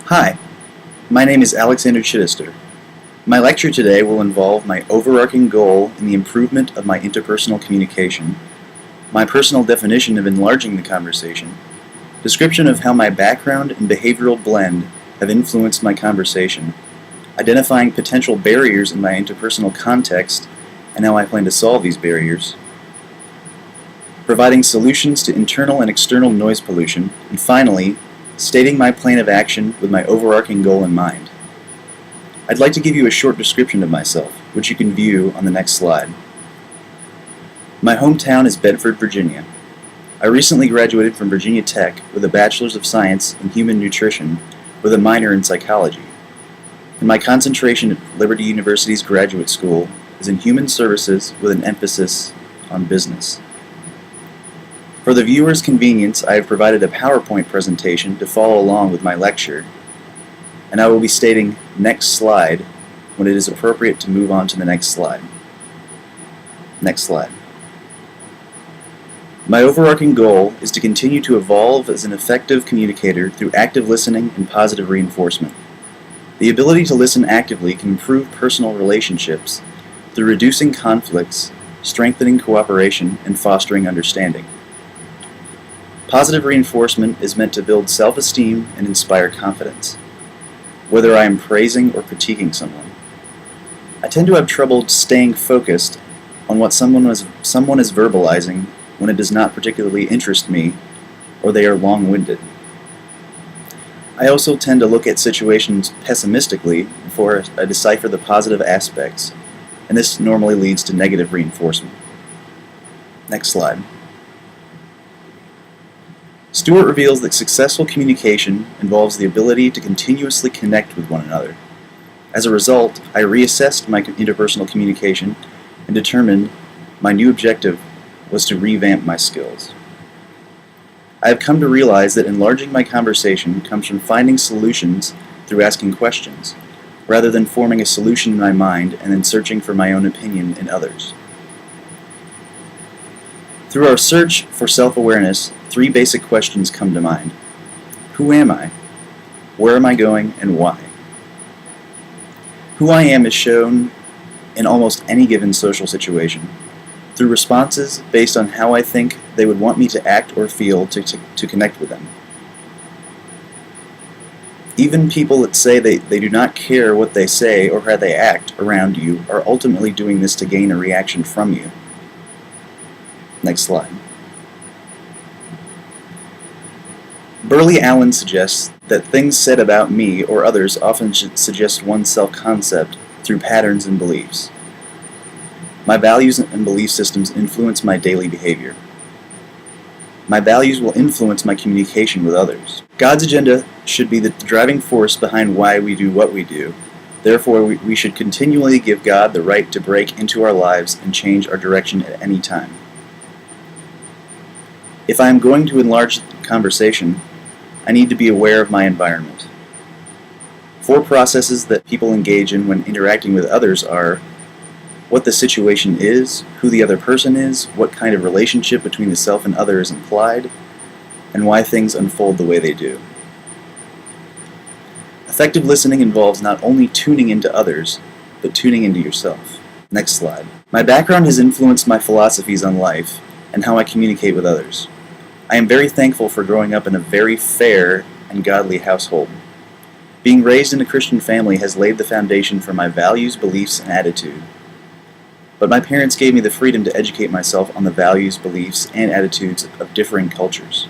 Hi, my name is Alexander Chidester. My lecture today will involve my overarching goal in the improvement of my interpersonal communication, my personal definition of enlarging the conversation, description of how my background and behavioral blend have influenced my conversation, identifying potential barriers in my interpersonal context and how I plan to solve these barriers, providing solutions to internal and external noise pollution, and finally, stating my plan of action with my overarching goal in mind. I'd like to give you a short description of myself, which you can view on the next slide. My hometown is Bedford, Virginia. I recently graduated from Virginia Tech with a Bachelor's of Science in Human Nutrition with a minor in Psychology. And my concentration at Liberty University's graduate school is in Human Services with an emphasis on business. For the viewer's convenience, I have provided a PowerPoint presentation to follow along with my lecture, and I will be stating next slide when it is appropriate to move on to the next slide. Next slide. My overarching goal is to continue to evolve as an effective communicator through active listening and positive reinforcement. The ability to listen actively can improve personal relationships through reducing conflicts, strengthening cooperation, and fostering understanding. Positive reinforcement is meant to build self-esteem and inspire confidence, whether I am praising or critiquing someone. I tend to have trouble staying focused on what someone is verbalizing when it does not particularly interest me or they are long-winded. I also tend to look at situations pessimistically before I decipher the positive aspects, and this normally leads to negative reinforcement. Next slide. Stewart reveals that successful communication involves the ability to continuously connect with one another. As a result, I reassessed my interpersonal communication and determined my new objective was to revamp my skills. I have come to realize that enlarging my conversation comes from finding solutions through asking questions, rather than forming a solution in my mind and then searching for my own opinion in others. Through our search for self-awareness, 3 basic questions come to mind. Who am I? Where am I going, and why? Who I am is shown in almost any given social situation, through responses based on how I think they would want me to act or feel to connect with them. Even people that say they do not care what they say or how they act around you are ultimately doing this to gain a reaction from you. Next slide. Burley Allen suggests that things said about me or others often suggest one's self-concept through patterns and beliefs. My values and belief systems influence my daily behavior. My values will influence my communication with others. God's agenda should be the driving force behind why we do what we do. Therefore, we should continually give God the right to break into our lives and change our direction at any time. If I am going to enlarge the conversation, I need to be aware of my environment. 4 processes that people engage in when interacting with others are what the situation is, who the other person is, what kind of relationship between the self and other is implied, and why things unfold the way they do. Effective listening involves not only tuning into others, but tuning into yourself. Next slide. My background has influenced my philosophies on life and how I communicate with others. I am very thankful for growing up in a very fair and godly household. Being raised in a Christian family has laid the foundation for my values, beliefs, and attitude. But my parents gave me the freedom to educate myself on the values, beliefs, and attitudes of differing cultures.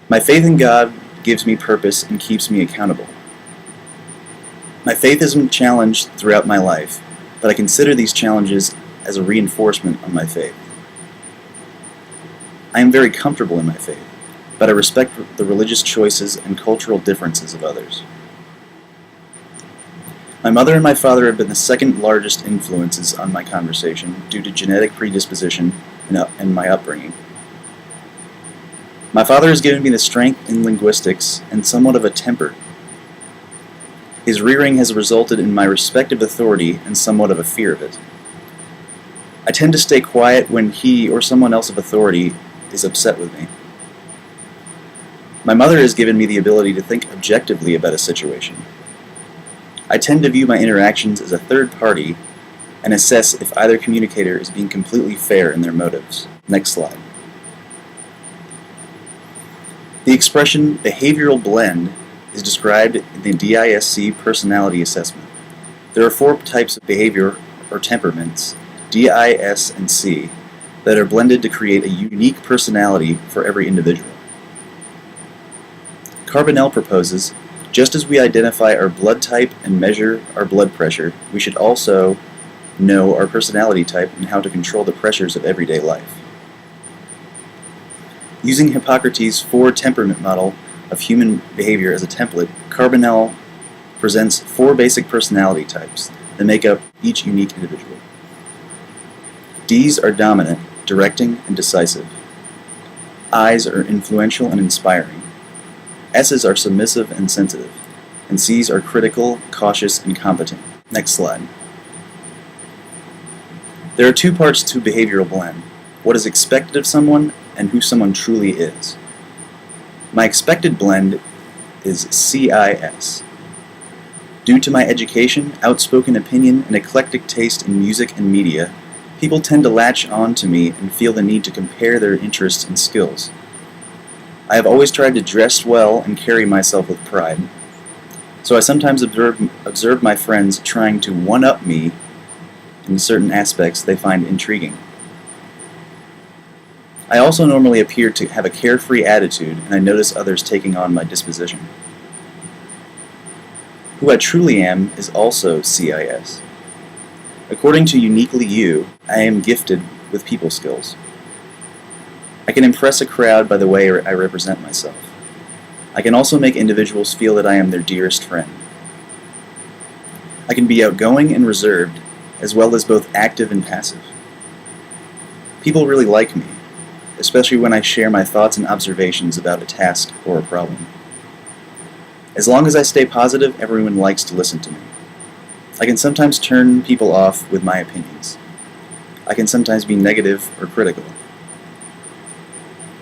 My faith in God gives me purpose and keeps me accountable. My faith has been challenged throughout my life, but I consider these challenges as a reinforcement of my faith. I am very comfortable in my faith, but I respect the religious choices and cultural differences of others. My mother and my father have been the second largest influences on my conversation due to genetic predisposition and my upbringing. My father has given me the strength in linguistics and somewhat of a temper. His rearing has resulted in my respect of authority and somewhat of a fear of it. I tend to stay quiet when he or someone else of authority is upset with me. My mother has given me the ability to think objectively about a situation. I tend to view my interactions as a third party and assess if either communicator is being completely fair in their motives. Next slide. The expression behavioral blend is described in the DISC personality assessment. There are 4 types of behavior or temperaments, D, I, S, and C, that are blended to create a unique personality for every individual. Carbonell proposes, just as we identify our blood type and measure our blood pressure, we should also know our personality type and how to control the pressures of everyday life. Using Hippocrates' 4 temperament model of human behavior as a template, Carbonell presents 4 basic personality types that make up each unique individual. Ds are dominant, directing, and decisive. Is are influential and inspiring. S's are submissive and sensitive. And C's are critical, cautious, and competent. Next slide. There are 2 parts to behavioral blend: what is expected of someone and who someone truly is. My expected blend is CIS. Due to my education, outspoken opinion, and eclectic taste in music and media, people tend to latch on to me and feel the need to compare their interests and skills. I have always tried to dress well and carry myself with pride, so I sometimes observe my friends trying to one-up me in certain aspects they find intriguing. I also normally appear to have a carefree attitude, and I notice others taking on my disposition. Who I truly am is also CIS. According to Uniquely You, I am gifted with people skills. I can impress a crowd by the way I represent myself. I can also make individuals feel that I am their dearest friend. I can be outgoing and reserved, as well as both active and passive. People really like me, especially when I share my thoughts and observations about a task or a problem. As long as I stay positive, everyone likes to listen to me. I can sometimes turn people off with my opinions. I can sometimes be negative or critical.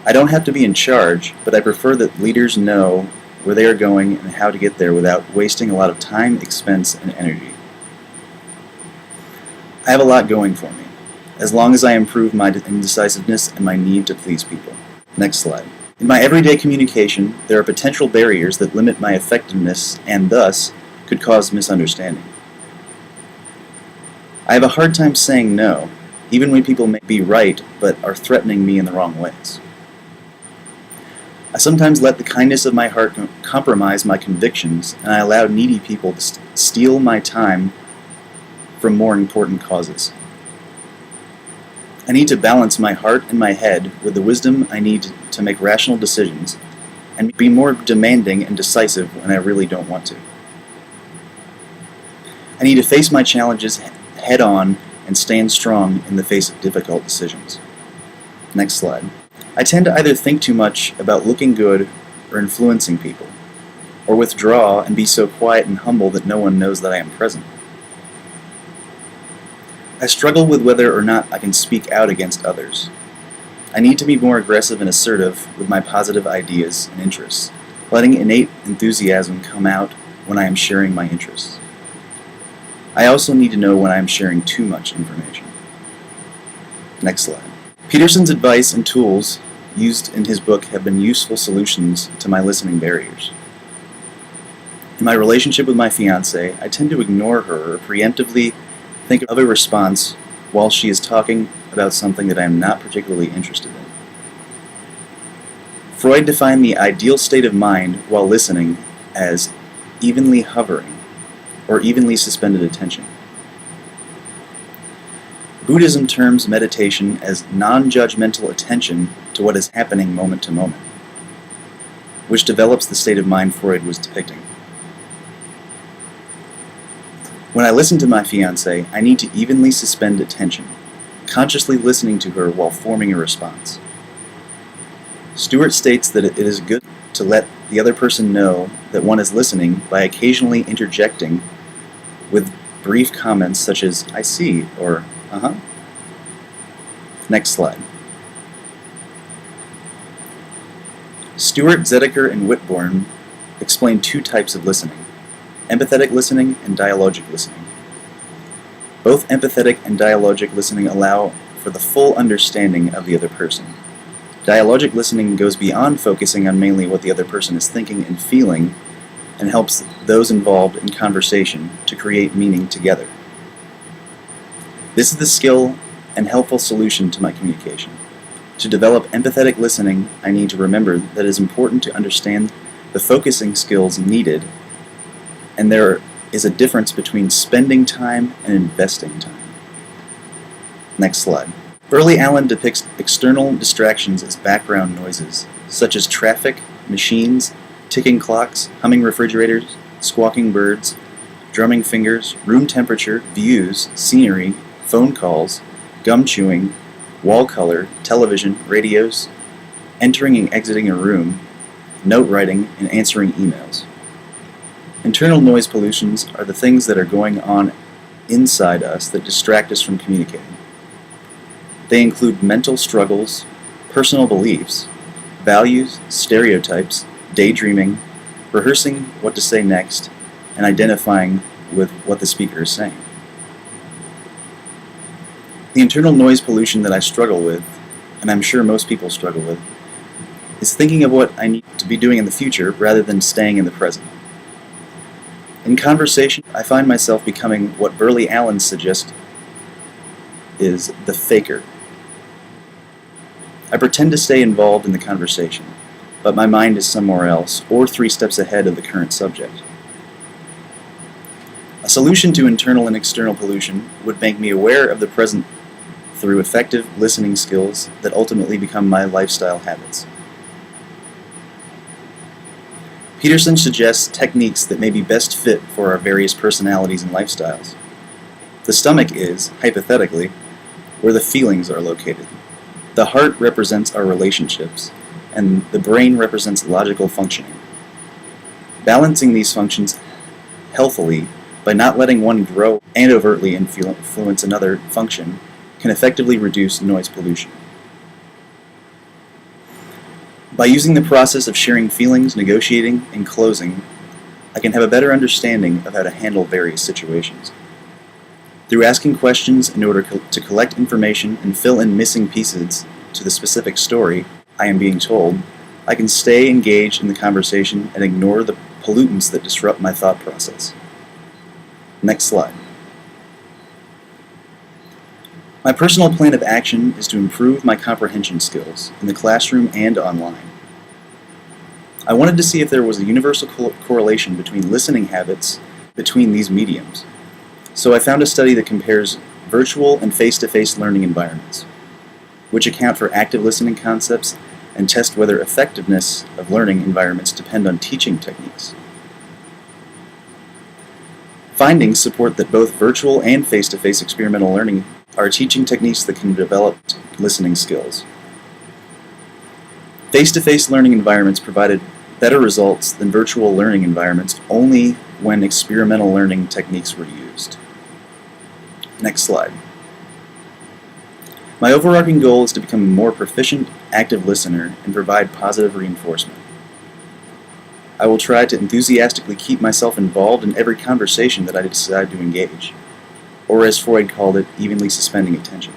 I don't have to be in charge, but I prefer that leaders know where they are going and how to get there without wasting a lot of time, expense, and energy. I have a lot going for me, as long as I improve my indecisiveness and my need to please people. Next slide. In my everyday communication, there are potential barriers that limit my effectiveness and thus could cause misunderstanding. I have a hard time saying no, even when people may be right but are threatening me in the wrong ways. I sometimes let the kindness of my heart compromise my convictions, and I allow needy people to steal my time from more important causes. I need to balance my heart and my head with the wisdom I need to make rational decisions and be more demanding and decisive when I really don't want to. I need to face my challenges head on and stand strong in the face of difficult decisions. Next slide. I tend to either think too much about looking good or influencing people, or withdraw and be so quiet and humble that no one knows that I am present. I struggle with whether or not I can speak out against others. I need to be more aggressive and assertive with my positive ideas and interests, letting innate enthusiasm come out when I am sharing my interests. I also need to know when I am sharing too much information. Next slide. Peterson's advice and tools used in his book have been useful solutions to my listening barriers. In my relationship with my fiancée, I tend to ignore her or preemptively think of a response while she is talking about something that I am not particularly interested in. Freud defined the ideal state of mind while listening as evenly hovering or evenly suspended attention. Buddhism terms meditation as non-judgmental attention to what is happening moment to moment, which develops the state of mind Freud was depicting. When I listen to my fiancée, I need to evenly suspend attention, consciously listening to her while forming a response. Stewart states that it is good to let the other person know that one is listening by occasionally interjecting with brief comments such as, "I see," or "uh-huh." Next slide. Stewart, Zedeker, and Whitbourne explain two types of listening: empathetic listening and dialogic listening. Both empathetic and dialogic listening allow for the full understanding of the other person. Dialogic listening goes beyond focusing on mainly what the other person is thinking and feeling, and helps those involved in conversation to create meaning together. This is the skill and helpful solution to my communication. To develop empathetic listening, I need to remember that it is important to understand the focusing skills needed, and there is a difference between spending time and investing time. Next slide. Burley Allen depicts external distractions as background noises, such as traffic, machines, ticking clocks, humming refrigerators, squawking birds, drumming fingers, room temperature, views, scenery, phone calls, gum chewing, wall color, television, radios, entering and exiting a room, note writing, and answering emails. Internal noise pollutions are the things that are going on inside us that distract us from communicating. They include mental struggles, personal beliefs, values, stereotypes, daydreaming, rehearsing what to say next, and identifying with what the speaker is saying. The internal noise pollution that I struggle with, and I'm sure most people struggle with, is thinking of what I need to be doing in the future rather than staying in the present. In conversation, I find myself becoming what Burley Allen suggests is the faker. I pretend to stay involved in the conversation, but my mind is somewhere else, or 3 steps ahead of the current subject. A solution to internal and external pollution would make me aware of the present through effective listening skills that ultimately become my lifestyle habits. Peterson suggests techniques that may be best fit for our various personalities and lifestyles. The stomach is, hypothetically, where the feelings are located. The heart represents our relationships, and the brain represents logical functioning. Balancing these functions healthily by not letting one grow and overtly influence another function can effectively reduce noise pollution. By using the process of sharing feelings, negotiating, and closing, I can have a better understanding of how to handle various situations. Through asking questions in order to collect information and fill in missing pieces to the specific story I am being told, I can stay engaged in the conversation and ignore the pollutants that disrupt my thought process. Next slide. My personal plan of action is to improve my comprehension skills in the classroom and online. I wanted to see if there was a universal correlation between listening habits between these mediums. So I found a study that compares virtual and face-to-face learning environments, which account for active listening concepts and test whether effectiveness of learning environments depend on teaching techniques. Findings support that both virtual and face-to-face experimental learning are teaching techniques that can develop listening skills. Face-to-face learning environments provided better results than virtual learning environments only when experimental learning techniques were used. Next slide. My overarching goal is to become a more proficient, active listener and provide positive reinforcement. I will try to enthusiastically keep myself involved in every conversation that I decide to engage, or as Freud called it, evenly suspending attention.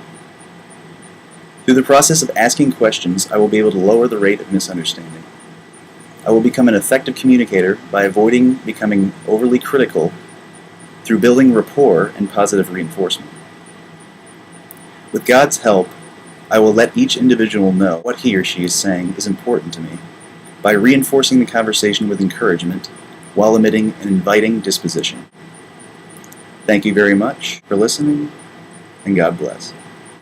Through the process of asking questions, I will be able to lower the rate of misunderstanding. I will become an effective communicator by avoiding becoming overly critical through building rapport and positive reinforcement. With God's help, I will let each individual know what he or she is saying is important to me by reinforcing the conversation with encouragement while emitting an inviting disposition. Thank you very much for listening, and God bless.